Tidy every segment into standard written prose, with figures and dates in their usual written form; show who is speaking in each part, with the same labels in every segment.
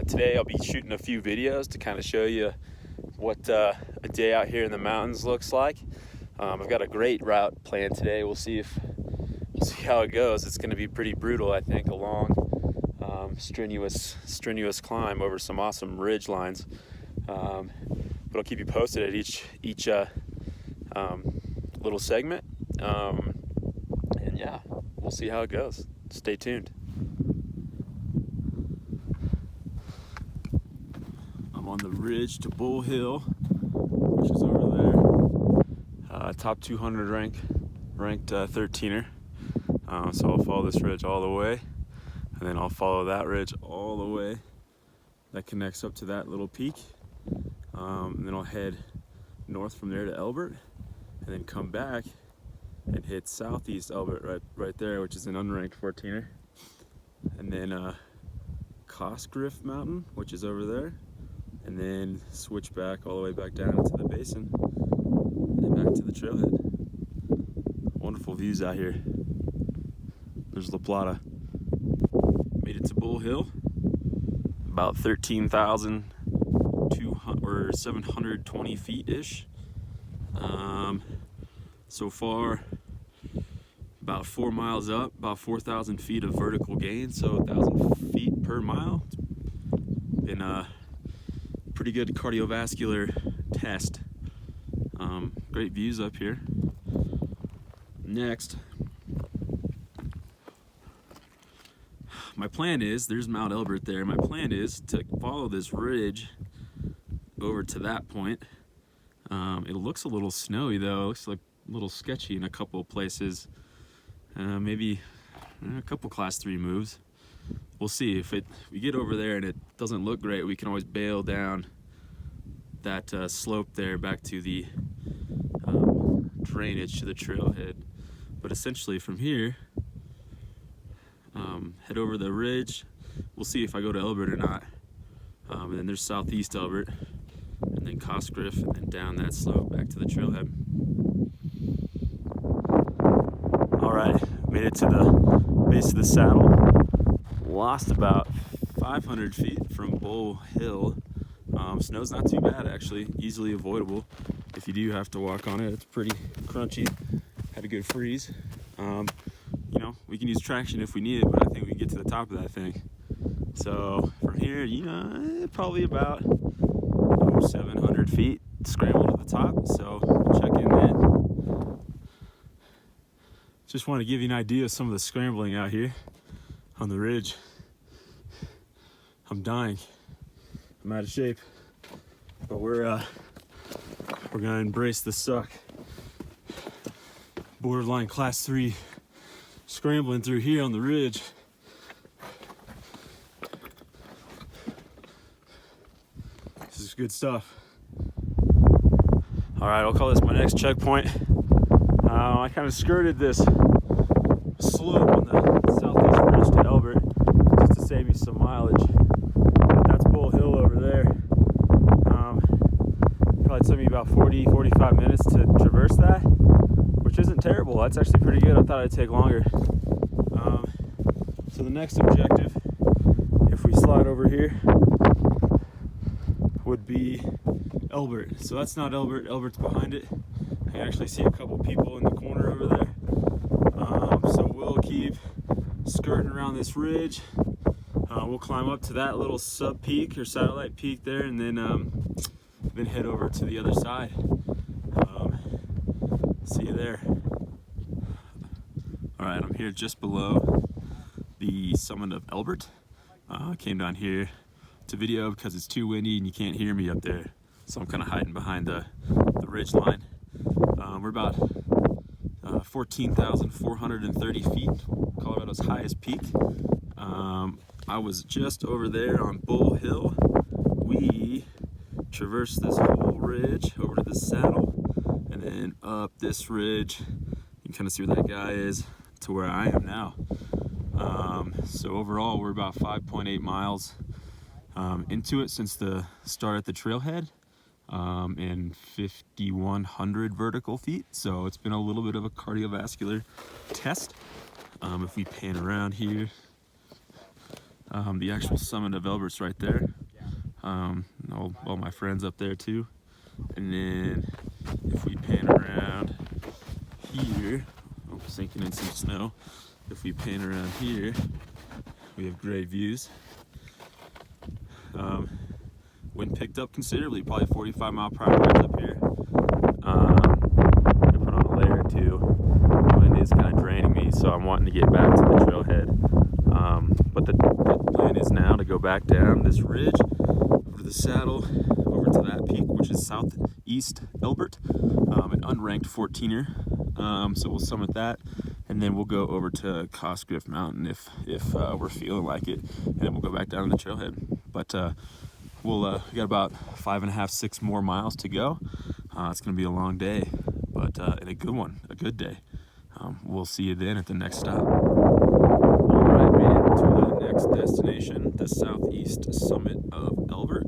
Speaker 1: today I'll be shooting a few videos to kind of show you what a day out here in the mountains looks like. I've got a great route planned today. We'll see how it goes. It's going to be pretty brutal, I think, a long, strenuous climb over some awesome ridge lines. But I'll keep you posted at each little segment. And yeah, we'll see how it goes. Stay tuned. I'm on the ridge to Bull Hill, which is over there. Top 200 ranked 13er. So I'll follow this ridge all the way, and then I'll follow that ridge all the way. That connects up to that little peak. And then I'll head north from there to Elbert, and then come back and hit southeast Elbert right there, which is an unranked 14er. And then Cosgriff Mountain, which is over there, and then switch back all the way back down into the basin and back to the trailhead. Wonderful views out here. There's La Plata. Made it to Bull Hill, about 13,720 feet-ish. So far, about 4 miles up, about 4,000 feet of vertical gain, so 1,000 feet per mile. It's been a pretty good cardiovascular test. Great views up here. Next, my plan is, there's Mount Elbert there. My plan is to follow this ridge over to that point. It looks a little snowy though. It looks like a little sketchy in a couple of places. Maybe a couple class 3 moves. We'll see. If we get over there and it doesn't look great, we can always bail down that slope there back to the drainage to the trailhead. But essentially from here, head over the ridge. We'll see if I go to Elbert or not. And then there's southeast Elbert, and then Cosgriff, and then down that slope back to the trailhead. All right, made it to the base of the saddle. Lost about 500 feet from Bull Hill. Snow's not too bad, actually, easily avoidable. If you do have to walk on it, it's pretty crunchy. Had a good freeze. You know, we can use traction if we need it, but I think we can get to the top of that thing. So from here, you know, probably about 700 feet scramble to the top. So check in then. Just want to give you an idea of some of the scrambling out here on the ridge. I'm dying. I'm out of shape, but we're gonna embrace the suck. Borderline class 3 scrambling through here on the ridge. This is good stuff. All right, I'll call this my next checkpoint. I kind of skirted this slope on the southeast ridge to Elbert just to save me some mileage. But that's Bull Hill over there. Probably took me about 40-45 minutes to traverse that, which isn't terrible. That's actually pretty good. I thought it'd take longer. So the next objective, if we slide over here, would be Elbert. So that's not Elbert. Elbert's behind it. I can actually see a couple people in the corner over there. So we'll keep skirting around this ridge. We'll climb up to that little sub peak or satellite peak there, and then head over to the other side. See you there. All right, I'm here just below the summit of Elbert. I came down here to video because it's too windy and you can't hear me up there. So I'm kind of hiding behind the ridge line. We're about 14,430 feet, Colorado's highest peak. I was just over there on Bull Hill. We traversed this whole ridge over to the saddle, and then up this ridge. You can kind of see where that guy is to where I am now. So overall, we're about 5.8 miles into it since the start at the trailhead, and 5,100 vertical feet. So it's been a little bit of a cardiovascular test. If we pan around here, the actual summit of Elbert's right there. All my friends up there too. And then if we pan around here, oh, sinking in some snow. If we pan around here, we have great views. Wind picked up considerably, probably 45 mile per hour winds up here. I put on a layer or two. Wind is kind of draining me, so I'm wanting to get back to the trailhead. But the plan is now to go back down this ridge, over to the saddle, over to that peak, which is southeast Elbert, an unranked 14er. So we'll summit that, and then we'll go over to Cosgriff Mountain if we're feeling like it, and then we'll go back down to the trailhead. But we got about 5.5, 6 more miles to go. It's gonna be a long day, but and a good one, a good day. We'll see you then at the next stop. All right, made it to the next destination, the southeast summit of Elbert.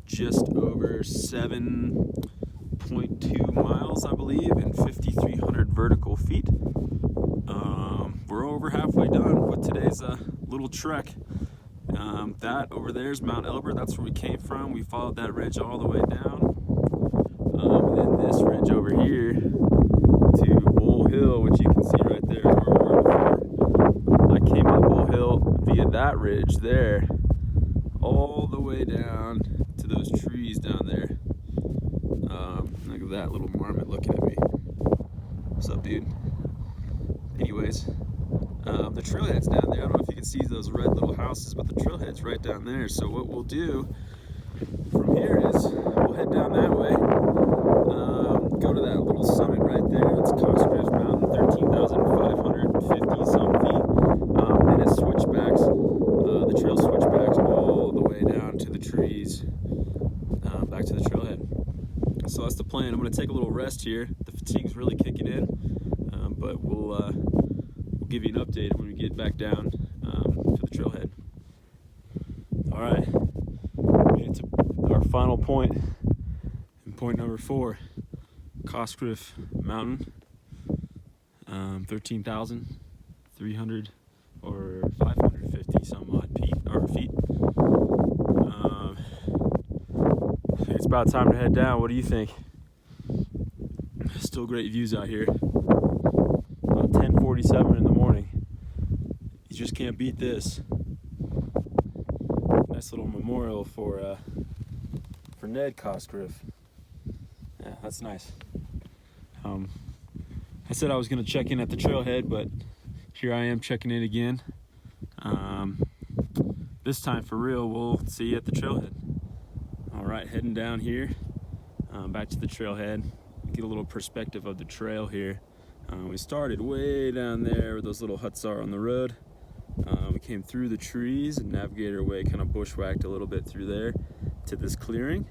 Speaker 1: Just over 7.2 miles, I believe, and 5,300 vertical feet. We're over halfway done with today's little trek. That over there is Mount Elbert. That's where we came from. We followed that ridge all the way down. And then this ridge over here to Bull Hill, which you can see right there is where we were before. I came up Bull Hill via that ridge there, all the way down to those trees down there. Look at that little marmot looking at me. What's up, dude? Anyways, the trailhead's down there. I don't know if you can see those red little houses, but the trailhead's right down there. So what we'll do from here is we'll head down that way, go to that little summit right there. It's Cosgriff Mountain, 13,550 some feet. And it switchbacks, the trail switchbacks all the way down to the trees, back to the trailhead. So that's the plan. I'm going to take a little rest here. The fatigue's really kicking in, but we'll give you an update when we get back down to the trailhead. All right, made it to our final point, and point number 4, Cosgriff Mountain, 13,300 or 550 some odd feet. It's about time to head down. What do you think? Still great views out here. 10:47 in the morning. You just can't beat this. Nice little memorial for Ned Cosgriff. Yeah, that's nice. I said I was going to check in at the trailhead, but here I am checking in again. This time for real, we'll see you at the trailhead. All right, heading down here, back to the trailhead. Get a little perspective of the trail here. We started way down there where those little huts are on the road. We came through the trees and navigated our way, kind of bushwhacked a little bit through there to this clearing,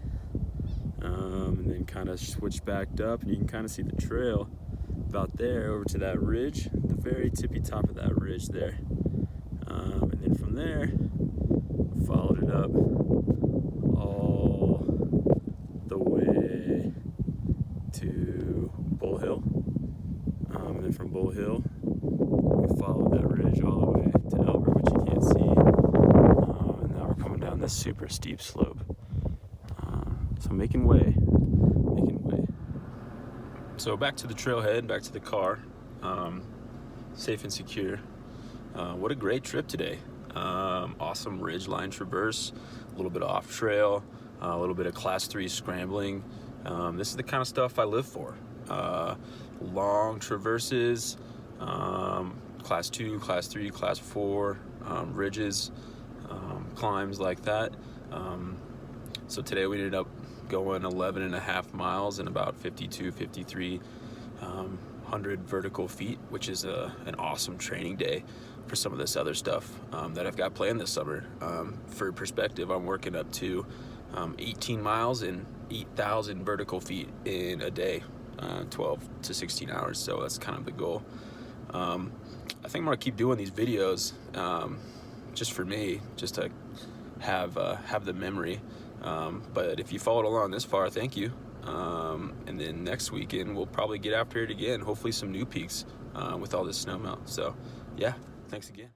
Speaker 1: and then kind of switched back up, and you can kind of see the trail about there over to that ridge, the very tippy top of that ridge there. And then from there, followed it up all the way to Bull Hill. And then from Bull Hill, we followed that ridge all the way to Elbert, which you can't see. And now we're coming down this super steep slope. So making way. So back to the trailhead, back to the car, safe and secure. What a great trip today. Awesome ridgeline traverse, a little bit of off trail, a little bit of class 3 scrambling. This is the kind of stuff I live for. Long traverses, class 2, class 3, class 4, ridges, climbs like that. So today we ended up going 11.5 miles and about 5,300 vertical feet, which is an awesome training day for some of this other stuff that I've got planned this summer. For perspective, I'm working up to 18 miles and 8,000 vertical feet in a day, 12 to 16 hours. So that's kind of the goal. I think I'm gonna keep doing these videos just for me, just to have the memory. But if you followed along this far, thank you. And then next weekend we'll probably get after it again, hopefully some new peaks with all this snow melt. So yeah, thanks again.